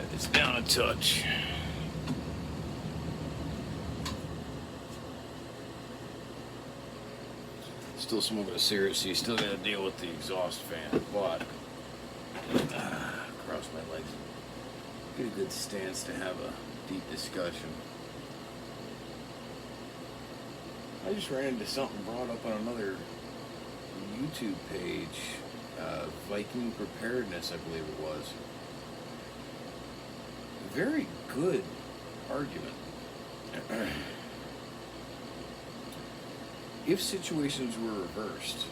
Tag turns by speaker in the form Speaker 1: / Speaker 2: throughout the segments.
Speaker 1: Turn this down a touch. Still smoking a cigarette, so you still got to deal with the exhaust fan. But cross my legs. Get a good stance to have a deep discussion. I just ran into something brought up on another YouTube page. Viking Preparedness, I believe it was. Very good argument. If situations were reversed,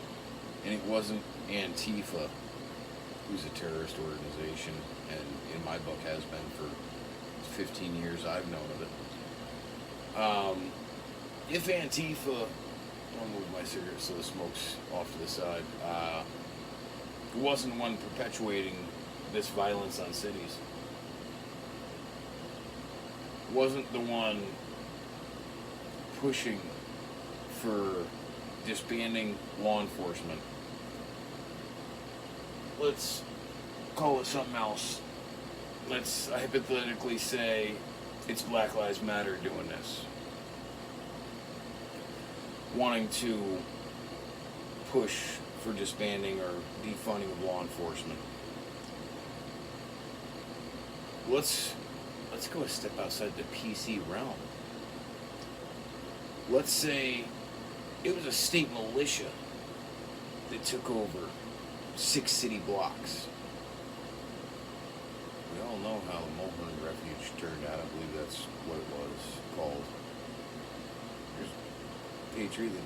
Speaker 1: and it wasn't Antifa, who's a terrorist organization, and in my book has been for 15 years I've known of it. If Antifa, I'll move my cigarette so the smoke's off to the side, wasn't the one perpetuating this violence on cities, wasn't the one pushing for disbanding law enforcement. Let's call it something else. Let's hypothetically say it's Black Lives Matter doing this. Wanting to push for disbanding or defunding of law enforcement. Let's go a step outside the PC realm. Let's say it was a state militia that took over 6 city blocks. We all know how the Mulholland Refuge turned out. I believe that's what it was called. There's a patriot that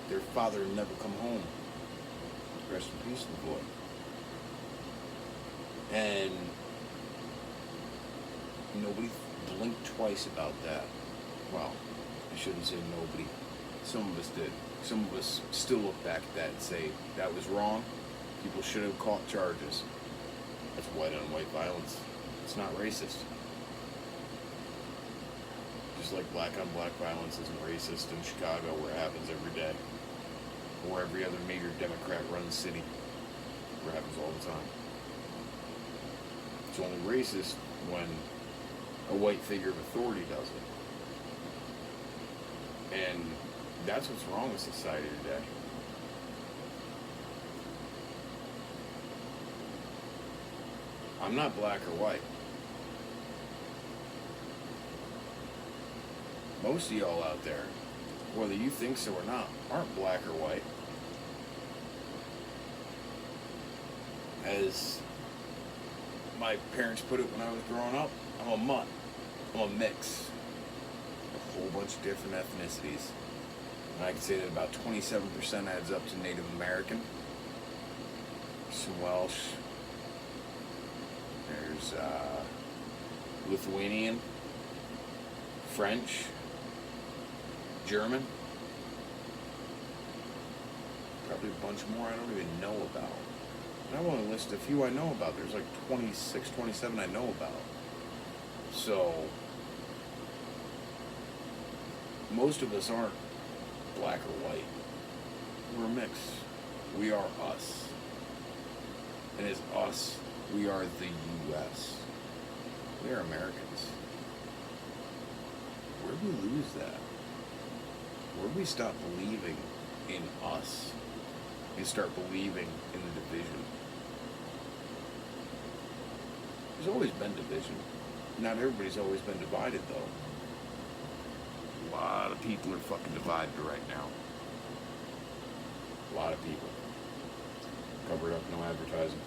Speaker 1: their father had never come home. Rest in peace, the boy. And nobody blinked twice about that. Well, I shouldn't say nobody. Some of us did. Some of us still look back at that and say, that was wrong. People should have caught charges. That's white on white violence. It's not racist. Just like black on black violence isn't racist in Chicago, where it happens every day. Or every other major Democrat-run city, where it happens all the time. It's only racist when a white figure of authority does it. And that's what's wrong with society today. I'm not black or white. Most of y'all out there, whether you think so or not, aren't black or white. As my parents put it when I was growing up, I'm a mutt. I'm a mix. A whole bunch of different ethnicities. And I can say that about 27% adds up to Native American. Some Welsh. There's Lithuanian, French, German. Probably a bunch more I don't even know about. And I want to list a few I know about. There's like 26, 27 I know about. So, most of us aren't black or white. We're a mix. We are us. And as us, we are the U.S. We are Americans. Where do we lose that? Where do we stop believing in us and start believing in the division? There's always been division. Not everybody's always been divided, though. A lot of people are fucking divided right now. A lot of people. Cover it up, no advertising.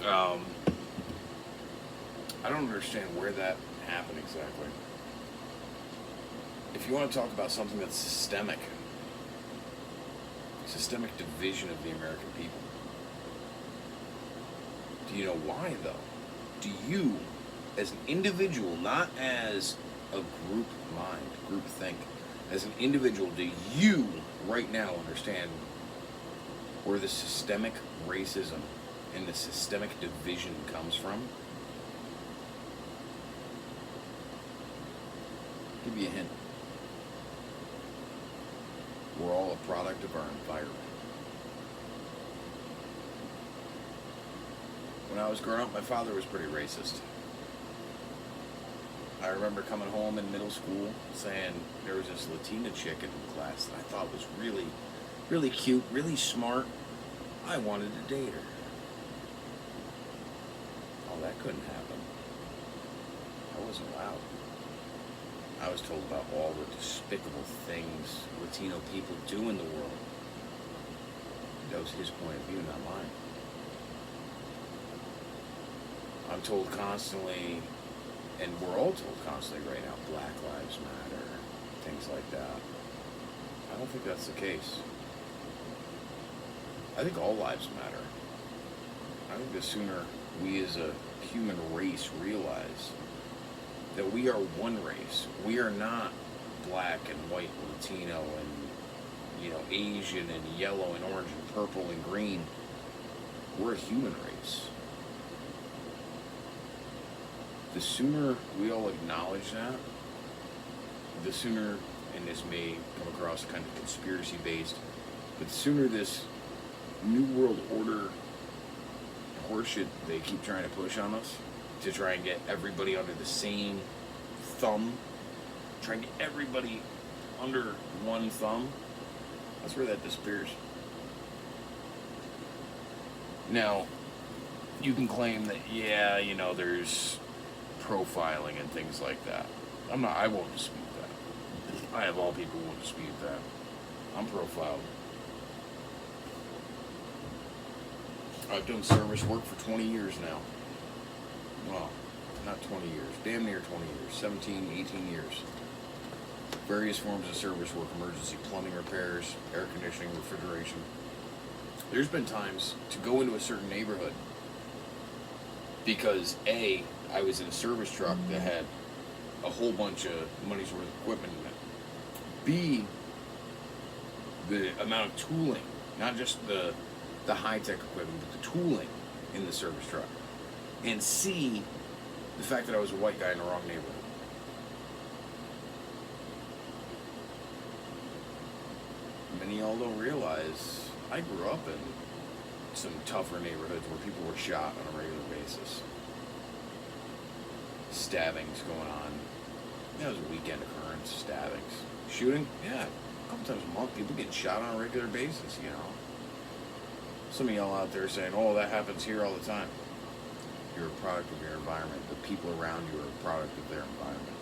Speaker 1: I don't understand where that happened exactly. If you want to talk about something that's systemic division of the American people, do you know why, though? Do you, as an individual, not as a group mind, group think, as an individual, do you right now understand where the systemic racism and the systemic division comes from? Give you a hint. We're all a product of our environment. When I was growing up, my father was pretty racist. I remember coming home in middle school saying there was this Latina chick in class that I thought was really, really cute, really smart. I wanted to date her. Oh, that couldn't happen. I wasn't allowed. I was told about all the despicable things Latino people do in the world. That was his point of view, not mine. I'm told constantly, and we're all told constantly right now, Black Lives Matter, things like that. I don't think that's the case. I think all lives matter. I think the sooner we as a human race realize that we are one race. We are not black and white, Latino and, Asian and yellow and orange and purple and green. We're a human race. The sooner we all acknowledge that, the sooner, and this may come across kind of conspiracy-based, but the sooner this New World Order horseshit they keep trying to push on us to try and get everybody under the same thumb, try and get everybody under one thumb, that's where that disappears. Now, you can claim that, there's profiling and things like that. I won't dispute that. I have all people who won't dispute that. I'm profiled. I've done service work for 20 years now. Well, not 20 years, damn near 20 years, 17, 18 years. Various forms of service work, emergency plumbing repairs, air conditioning, refrigeration. There's been times to go into a certain neighborhood because A, I was in a service truck that had a whole bunch of money's worth of equipment in it. B, the amount of tooling, not just the high-tech equipment, but the tooling in the service truck. And C, the fact that I was a white guy in the wrong neighborhood. Many of y'all don't realize I grew up in some tougher neighborhoods where people were shot on a regular basis. Stabbings going on. That was a weekend occurrence, stabbings. Shooting? Yeah, a couple times a month. People getting shot on a regular basis, Some of y'all out there saying, oh, that happens here all the time. You're a product of your environment. The people around you are a product of their environment.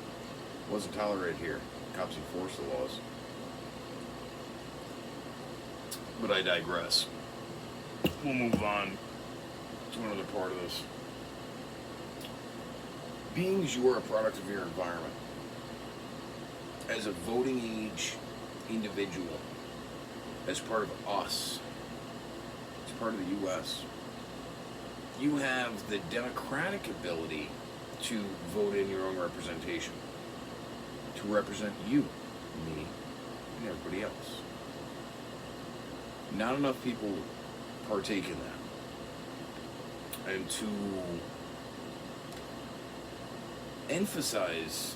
Speaker 1: It wasn't tolerated here. Cops enforced the laws. But I digress. We'll move on to another part of this. Being you are a product of your environment. As a voting age individual, as part of us, as part of the U.S., you have the democratic ability to vote in your own representation, to represent you, me, and everybody else. Not enough people partake in that. And to emphasize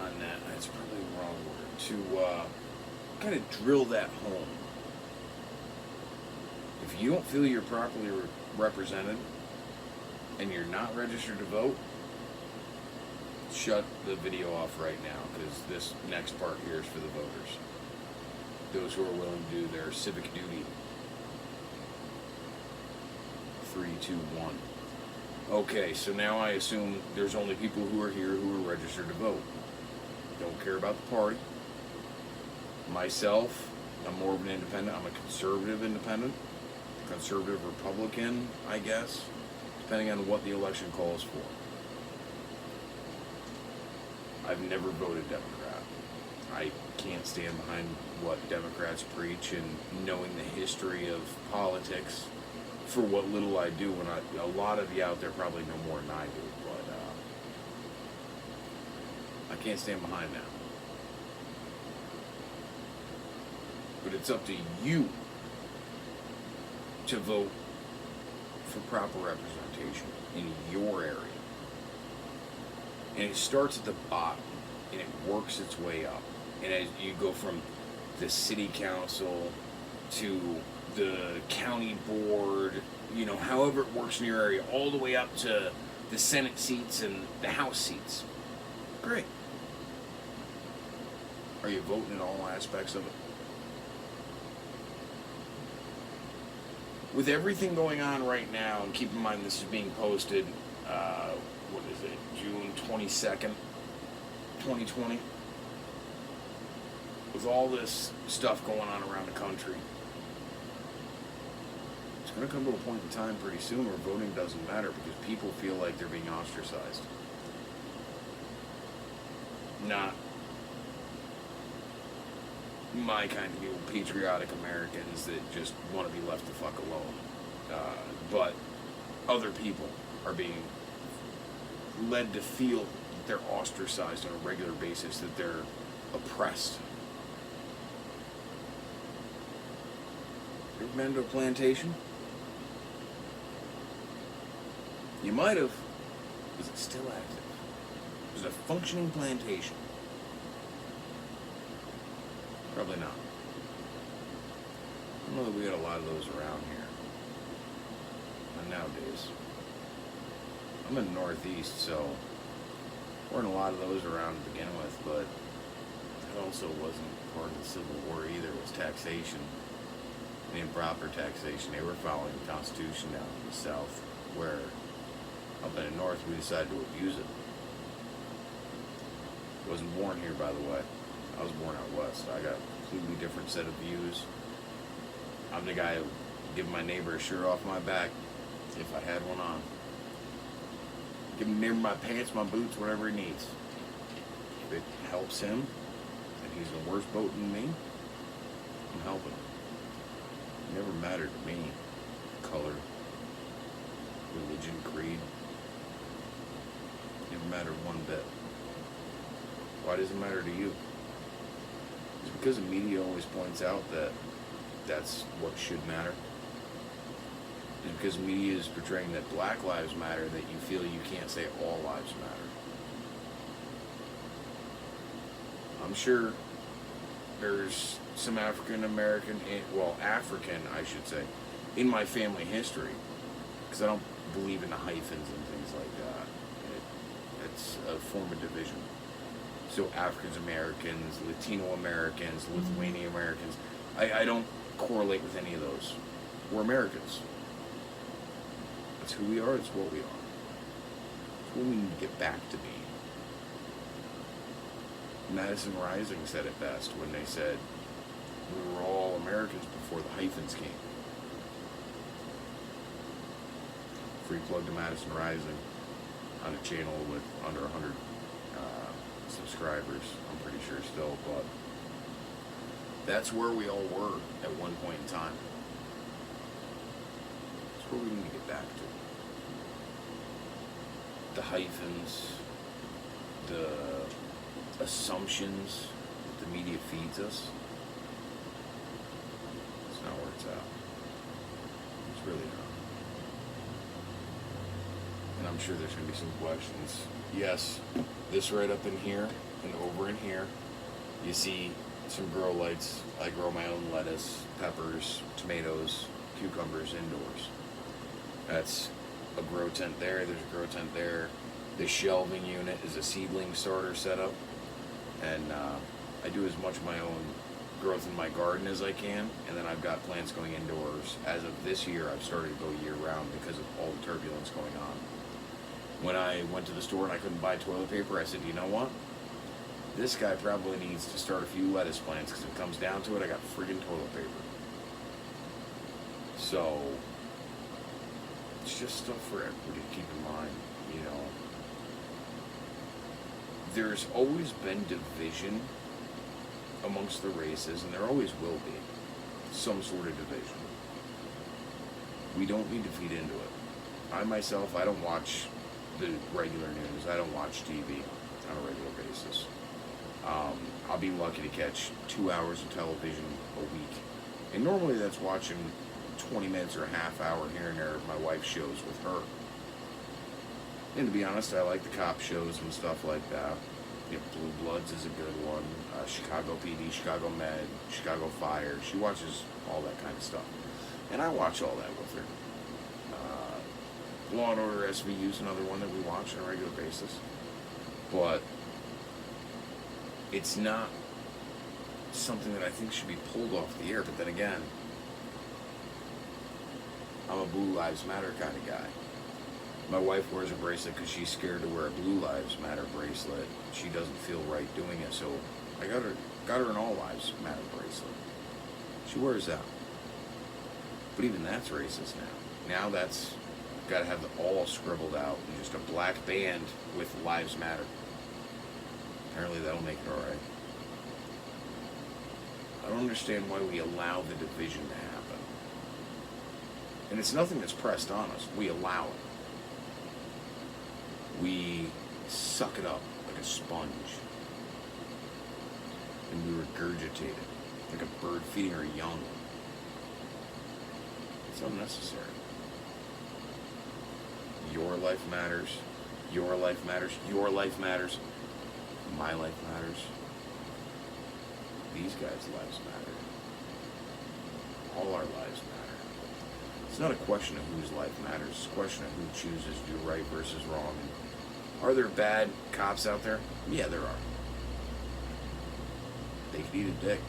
Speaker 1: on that, that's probably the wrong word, to kind of drill that home. If you don't feel you're properly represented and you're not registered to vote, shut the video off right now, because this next part here is for the voters. Those who are willing to do their civic duty. 3, 2, 1. Okay, so now I assume there's only people who are here who are registered to vote. Don't care about the party. Myself, I'm more of an independent. I'm a conservative independent. Conservative Republican, I guess, depending on what the election calls for. I've never voted Democrat. I can't stand behind what Democrats preach, and knowing the history of politics, for what little I do, and a lot of you out there probably know more than I do, but I can't stand behind that. But it's up to you to vote for proper representation in your area. And it starts at the bottom, and it works its way up. And as you go from the city council to the county board, you know, however it works in your area, all the way up to the Senate seats and the House seats. Great. Are you voting in all aspects of it? With everything going on right now, and keep in mind this is being posted, what is it, June 22nd, 2020? With all this stuff going on around the country, it's going to come to a point in time pretty soon where voting doesn't matter because people feel like they're being ostracized. Not my kind of people, patriotic Americans that just want to be left the fuck alone. But other people are being led to feel that they're ostracized on a regular basis, that they're oppressed. You ever been to a plantation? You might have. Is it still active? Is it a functioning plantation? Probably not. I don't know that we got a lot of those around here. Not nowadays. I'm in the Northeast, so there weren't a lot of those around to begin with, but that also wasn't part of the Civil War either. It was taxation. The improper taxation. They were following the Constitution down in the South, where up in the North we decided to abuse it. I wasn't born here, by the way. I was born out west. I got a completely different set of views. I'm the guy who give my neighbor a shirt off my back if I had one on. Give him near my pants, my boots, whatever he needs. If it helps him, and he's a worse boat than me, I'm helping him. It never mattered to me. Color, religion, creed. It never mattered one bit. Why does it matter to you? It's because the media always points out that that's what should matter. It's because media is portraying that Black lives matter that you feel you can't say all lives matter. I'm sure there's some African, I should say, in my family history, because I don't believe in the hyphens and things like that. It's a form of division. So African Americans, Latino Americans, Lithuanian Americans, I don't correlate with any of those. We're Americans. That's who we are, it's what we are. It's what we need to get back to being. Madison Rising said it best when they said, we were all Americans before the hyphens came. Free plug to Madison Rising on a channel with under 100 subscribers, I'm pretty sure still, but that's where we all were at one point in time. That's where we need to get back to. The hyphens, the assumptions that the media feeds us, it's not where it's at. It's really not. And I'm sure there's going to be some questions. Yes, this right up in here and over in here, you see some grow lights. I grow my own lettuce, peppers, tomatoes, cucumbers indoors. That's a grow tent there, there's a grow tent there. The shelving unit is a seedling starter setup. And I do as much of my own growth in my garden as I can, and then I've got plants going indoors. As of this year, I've started to go year round because of all the turbulence going on. When I went to the store and I couldn't buy toilet paper, I said, you know what? This guy probably needs to start a few lettuce plants, because if it comes down to it, I got friggin' toilet paper. So, it's just stuff for everybody to keep in mind, you know. There's always been division amongst the races, and there always will be some sort of division. We don't need to feed into it. I myself, I don't watch the regular news. I don't watch TV on a regular basis. I'll be lucky to catch 2 hours of television a week. And normally that's watching 20 minutes or a half hour here and there of my wife's shows with her. And to be honest, I like the cop shows and stuff like that. You know, Blue Bloods is a good one. Chicago PD, Chicago Med, Chicago Fire. She watches all that kind of stuff. And I watch all that with her. Law and Order SVU is another one that we watch on a regular basis. But it's not something that I think should be pulled off the air. But then again, I'm a Blue Lives Matter kind of guy. My wife wears a bracelet because she's scared to wear a Blue Lives Matter bracelet. She doesn't feel right doing it, so I got her an All Lives Matter bracelet. She wears that. But even that's racist now. Now that's got to have the all scribbled out and just a black band with Lives Matter. Apparently that'll make it alright. I don't understand why we allow the division to happen. And it's nothing that's pressed on us. We allow it. We suck it up like a sponge. And we regurgitate it like a bird feeding her young. It's unnecessary. Your life matters. Your life matters. Your life matters. My life matters. These guys' lives matter. All our lives matter. It's not a question of whose life matters. It's a question of who chooses to do right versus wrong. And are there bad cops out there? Yeah, there are. They could eat a dick.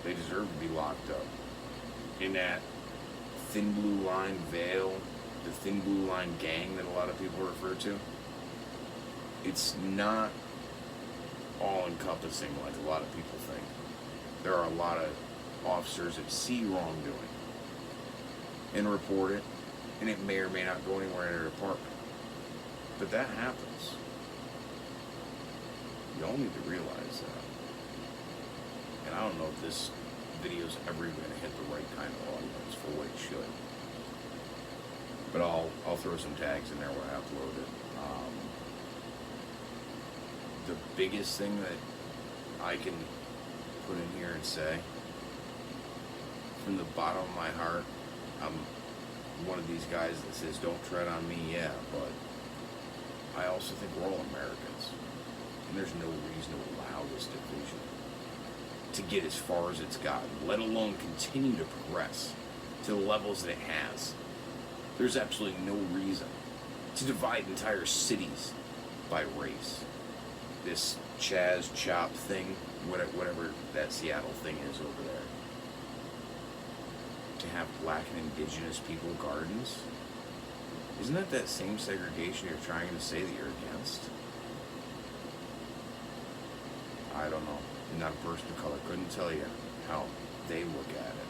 Speaker 1: They deserve to be locked up. In that thin blue line veil, the thin blue line gang that a lot of people refer to, it's not all-encompassing like a lot of people think. There are a lot of officers that see wrongdoing and report it, and it may or may not go anywhere in their department. But that happens. You all need to realize that. And I don't know if this video's ever going to hit the right kind of audience for what it should. But I'll throw some tags in there when I upload it. The biggest thing that I can put in here and say, from the bottom of my heart, I'm one of these guys that says, don't tread on me, yeah, but I also think we're all Americans. And there's no reason to allow this division to get as far as it's gotten, let alone continue to progress to the levels that it has. There's absolutely no reason to divide entire cities by race. This Chaz Chop thing, whatever that Seattle thing is over there. To have black and indigenous people gardens? Isn't that same segregation you're trying to say that you're against? I don't know. I'm not a person of color. Couldn't tell you how they look at it.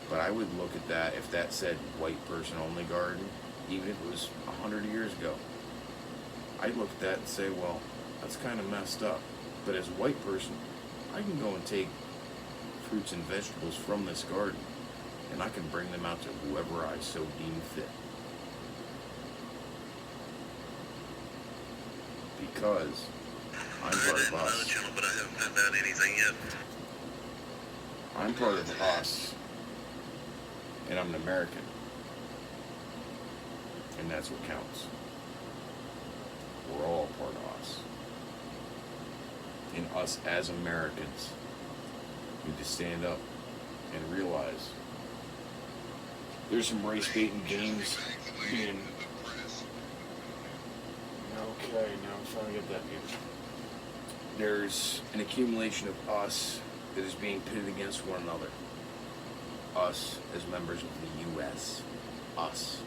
Speaker 1: But I would look at that if that said white person only garden, even if it was 100 years ago. I'd look at that and say, well, that's kind of messed up. But as a white person, I can go and take fruits and vegetables from this garden, and I can bring them out to whoever I so deem fit. Because I'm part of us.
Speaker 2: But I haven't found out anything yet.
Speaker 1: I'm part of us, and I'm an American. And that's what counts. We're all part of us. And us as Americans need to stand up and realize there's some race baiting games being... Okay, now I'm trying to get that muted. There's an accumulation of us that is being pitted against one another. Us as members of the U.S. Us.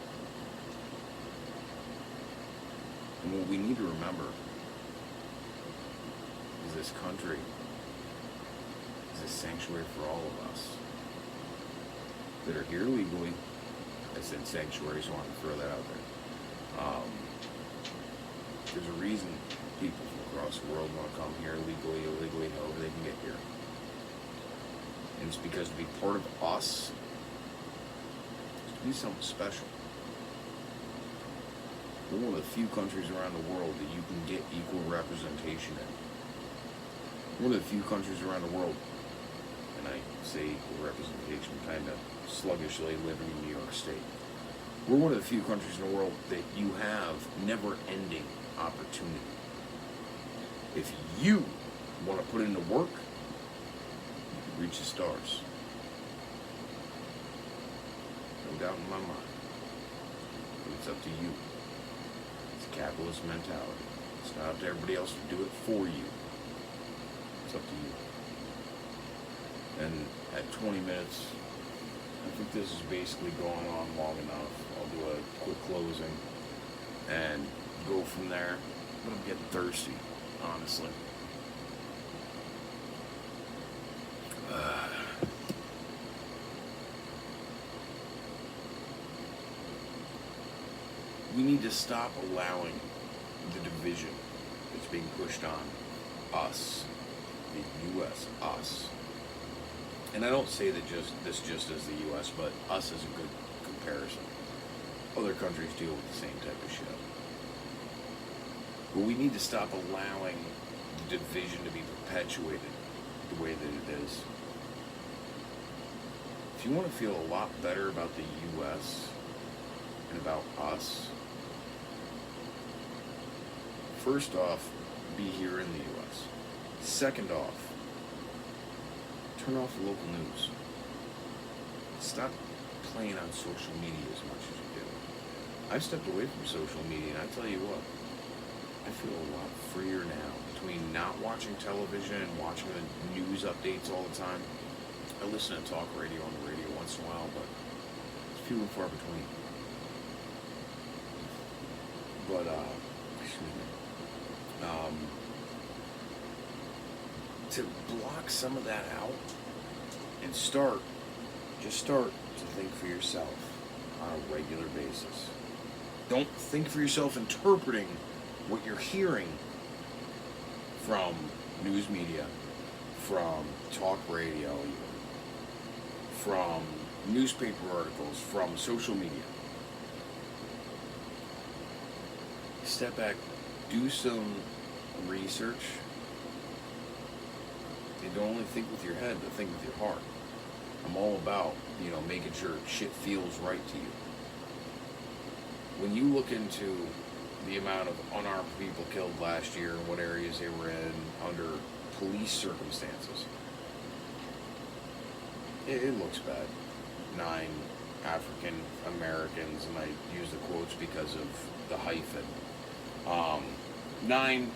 Speaker 1: And what we need to remember is this country is a sanctuary for all of us that are here legally. I said sanctuary, so I want to throw that out there. There's a reason people from across the world want to come here legally, illegally, however they can get here. And it's because to be part of us is to be something special. We're one of the few countries around the world that you can get equal representation in. We're one of the few countries around the world, and I say equal representation kind of sluggishly living in New York State. We're one of the few countries in the world that you have never-ending opportunity. If you want to put in the work, you can reach the stars. doubt in my mind. But it's up to you. It's a capitalist mentality. It's not up to everybody else to do it for you. It's up to you. And at 20 minutes, I think this is basically going on long enough. I'll do a quick closing and go from there. But I'm getting thirsty, honestly. We need to stop allowing the division that's being pushed on us, the U.S., us. And I don't say that just as the U.S., but us is a good comparison. Other countries deal with the same type of shit. But we need to stop allowing the division to be perpetuated the way that it is. If you want to feel a lot better about the U.S. and about us, first off, be here in the U.S. Second off, turn off the local news. Stop playing on social media as much as you do. I've stepped away from social media, and I tell you what, I feel a lot freer now. Between not watching television and watching the news updates all the time, I listen to talk radio on the radio once in a while, but it's few and far between. But, excuse me. To block some of that out and just start to think for yourself on a regular basis. Don't think for yourself interpreting what you're hearing from news media, from talk radio, from newspaper articles, from social media. Step back, do some research, and don't only think with your head, but think with your heart. I'm all about, making sure shit feels right to you. When you look into the amount of unarmed people killed last year and what areas they were in under police circumstances, it looks bad. 9 African Americans, and I use the quotes because of the hyphen. 9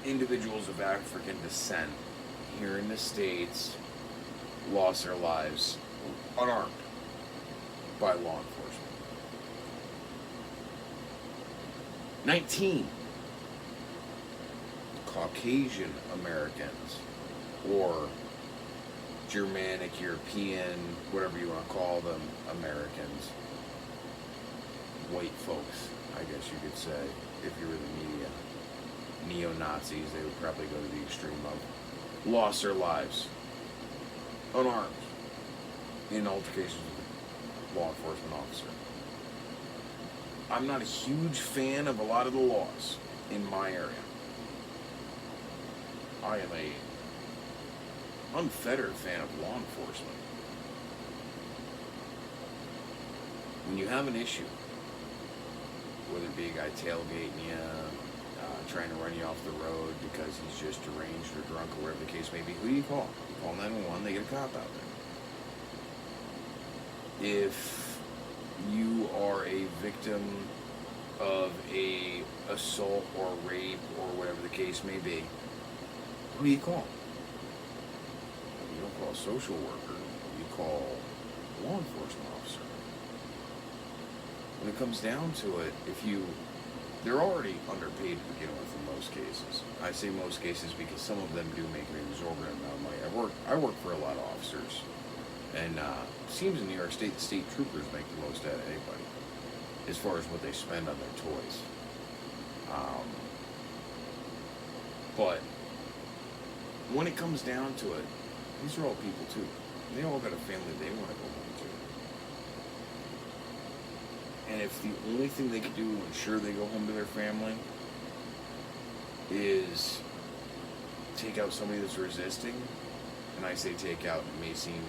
Speaker 1: individuals of African descent here in the States lost their lives unarmed by law enforcement. 19 Caucasian Americans, or Germanic, European, whatever you want to call them, Americans, white folks, I guess you could say, if you were the media, neo-Nazis, they would probably go to the extreme of, lost their lives unarmed in altercations with a law enforcement officer. I'm not a huge fan of a lot of the laws in my area. I am a unfettered fan of law enforcement. When you have an issue, whether it be a guy tailgating you, trying to run you off the road because he's just deranged or drunk or whatever the case may be, who do you call? You call 911, they get a cop out there. If you are a victim of a assault or rape or whatever the case may be, who do you call? You don't call a social worker, you call a law enforcement officer. When it comes down to it, they're already underpaid to begin with in most cases. I say most cases because some of them do make an exorbitant amount of money. I work for a lot of officers, and it seems in New York State, the state troopers make the most out of anybody as far as what they spend on their toys. But when it comes down to it, these are all people too. They all got a family they want to go home to. And if the only thing they can do to ensure they go home to their family is take out somebody that's resisting, and I say take out, it may seem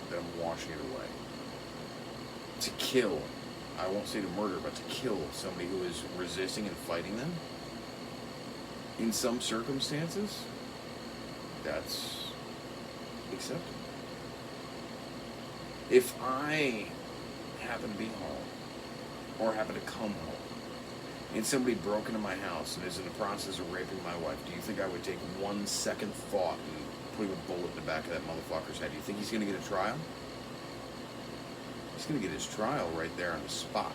Speaker 1: that I'm washing it away. To kill, I won't say to murder, but to kill somebody who is resisting and fighting them, in some circumstances, that's acceptable. If I happen to be home, or happen to come home, and somebody broke into my house and is in the process of raping my wife, do you think I would take 1 second thought in putting a bullet in the back of that motherfucker's head? Do you think he's going to get a trial? He's going to get his trial right there on the spot.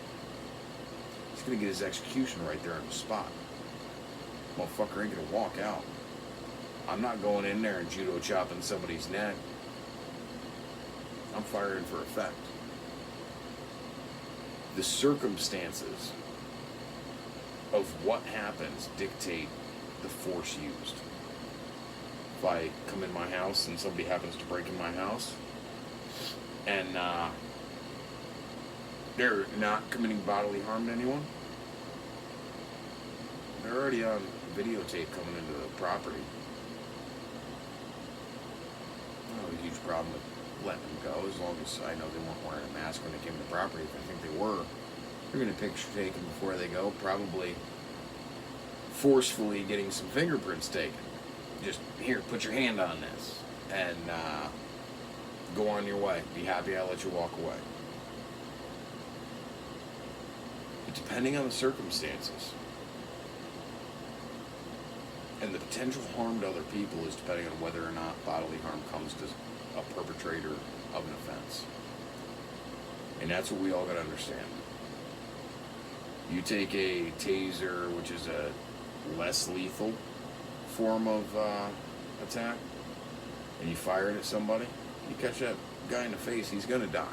Speaker 1: He's going to get his execution right there on the spot. Motherfucker ain't going to walk out. I'm not going in there and judo chopping somebody's neck. I'm firing for effect. The circumstances of what happens dictate the force used. If I come in my house and somebody happens to break in my house and they're not committing bodily harm to anyone, they're already on videotape coming into the property. I don't have a huge problem with letting them go as long as I know they weren't wearing a mask when they came to the property. If I think they were, they're going to picture taken before they go, probably forcefully getting some fingerprints taken. Just, here, put your hand on this, and go on your way. Be happy I let you walk away. But depending on the circumstances, and the potential harm to other people is depending on whether or not bodily harm comes to a perpetrator of an offense. And that's what we all got to understand. You take a taser, which is a less lethal form of attack, and you fire it at somebody, you catch that guy in the face, he's going to die.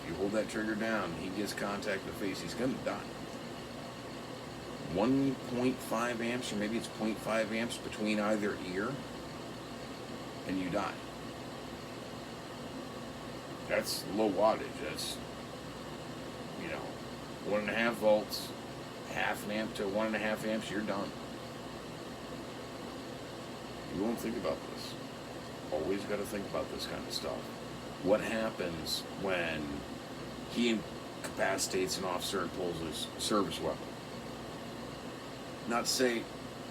Speaker 1: If you hold that trigger down, he gets contact in the face, he's going to die. 1.5 amps, or maybe it's 0.5 amps between either ear, and you die. That's low wattage. That's, 1.5 volts, half an amp to 1.5 amps, you're done. You won't think about this. Always got to think about this kind of stuff. What happens when he incapacitates an officer and pulls his service weapon? Not to say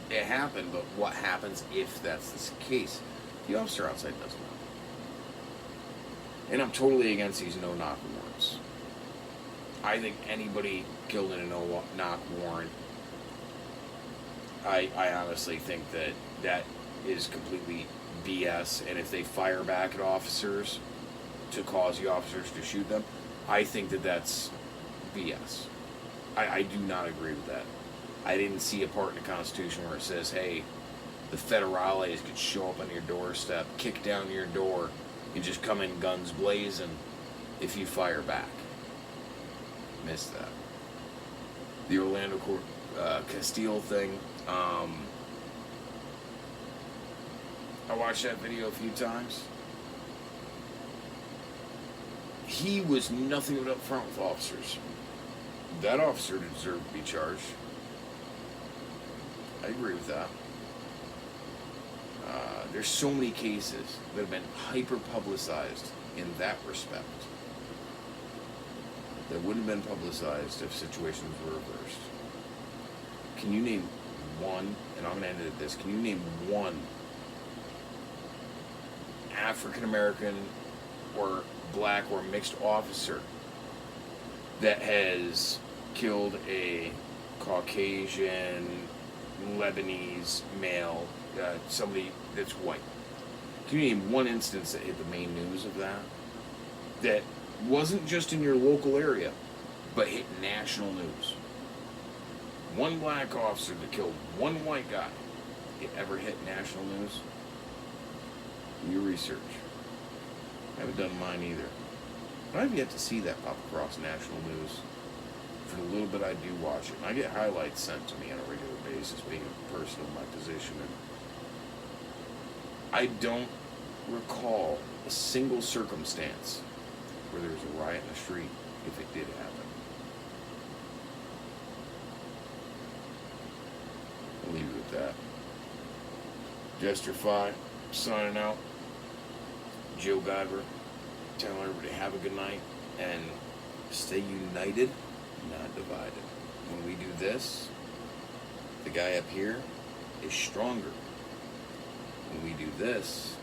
Speaker 1: it happened, but what happens if that's the case? The officer outside doesn't know. And I'm totally against these no-knock warrants. I think anybody killed in a no-knock warrant, I honestly think that is completely BS. And if they fire back at officers to cause the officers to shoot them, I think that's BS. I do not agree with that. I didn't see a part in the Constitution where it says, hey, the federales could show up on your doorstep, kick down your door, and just come in guns blazing if you fire back. Missed that. The Orlando Castile thing, I watched that video a few times. He was nothing but up front with officers. That officer deserved to be charged. I agree with that. There's so many cases that have been hyper-publicized in that respect that wouldn't have been publicized if situations were reversed. Can you name one, and I'm going to end it at this, can you name one African-American or black or mixed officer that has killed a Caucasian, Lebanese male, somebody that's white? Can you name one instance that hit the main news of that wasn't just in your local area, but hit national news? One black officer that killed one white guy, it ever hit national news? Do your research. I haven't done mine either. But I've yet to see that pop across national news. For the little bit I do watch it, and I get highlights sent to me on a regular basis, being a person of my position, and I don't recall a single circumstance where there was a riot in the street, if it did happen. I'll leave it with that. Jester Fi, signing out. Joe Godber, telling everybody have a good night, and stay united, not divided. When we do this, the guy up here is stronger. When we do this,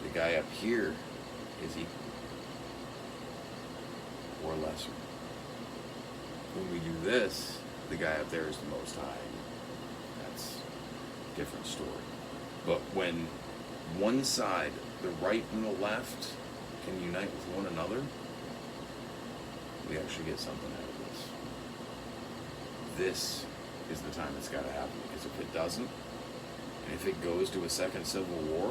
Speaker 1: the guy up here is equal or lesser. When we do this, the guy up there is the Most High. That's a different story. But when one side, the right and the left, can unite with one another, we actually get something out of this. This is the time it's got to happen, because if it doesn't, and if it goes to a second civil war,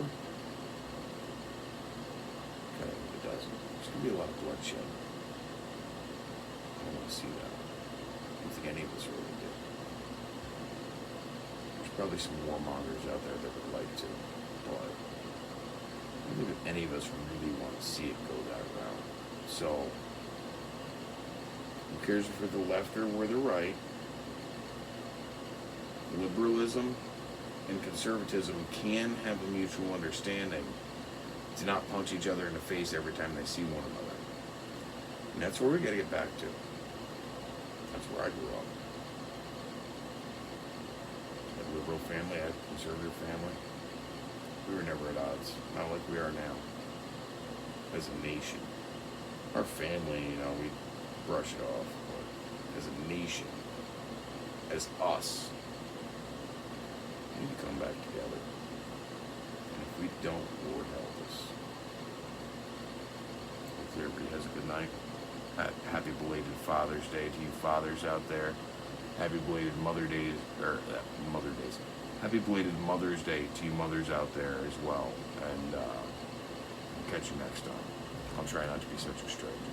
Speaker 1: okay, if it doesn't, there's going to be a lot of bloodshed. I don't want to see that. I don't think any of us really do. There's probably some warmongers out there that would like to, but I don't think any of us really want to see it go that route. So, who cares if we're the left or we're the right? Liberalism and conservatism can have a mutual understanding to not punch each other in the face every time they see one another. And that's where we got to get back to. That's where I grew up. I had a liberal family, I had a conservative family. We were never at odds, not like we are now. As a nation. Our family, we brush it off, but as a nation, as us, we need to come back together. And if we don't, Lord help us. Hopefully everybody has a good night. Happy belated Father's Day to you fathers out there. Happy belated Mother's Day, Happy belated Mother's Day to you mothers out there as well. And I'll catch you next time. I'll try not to be such a stranger.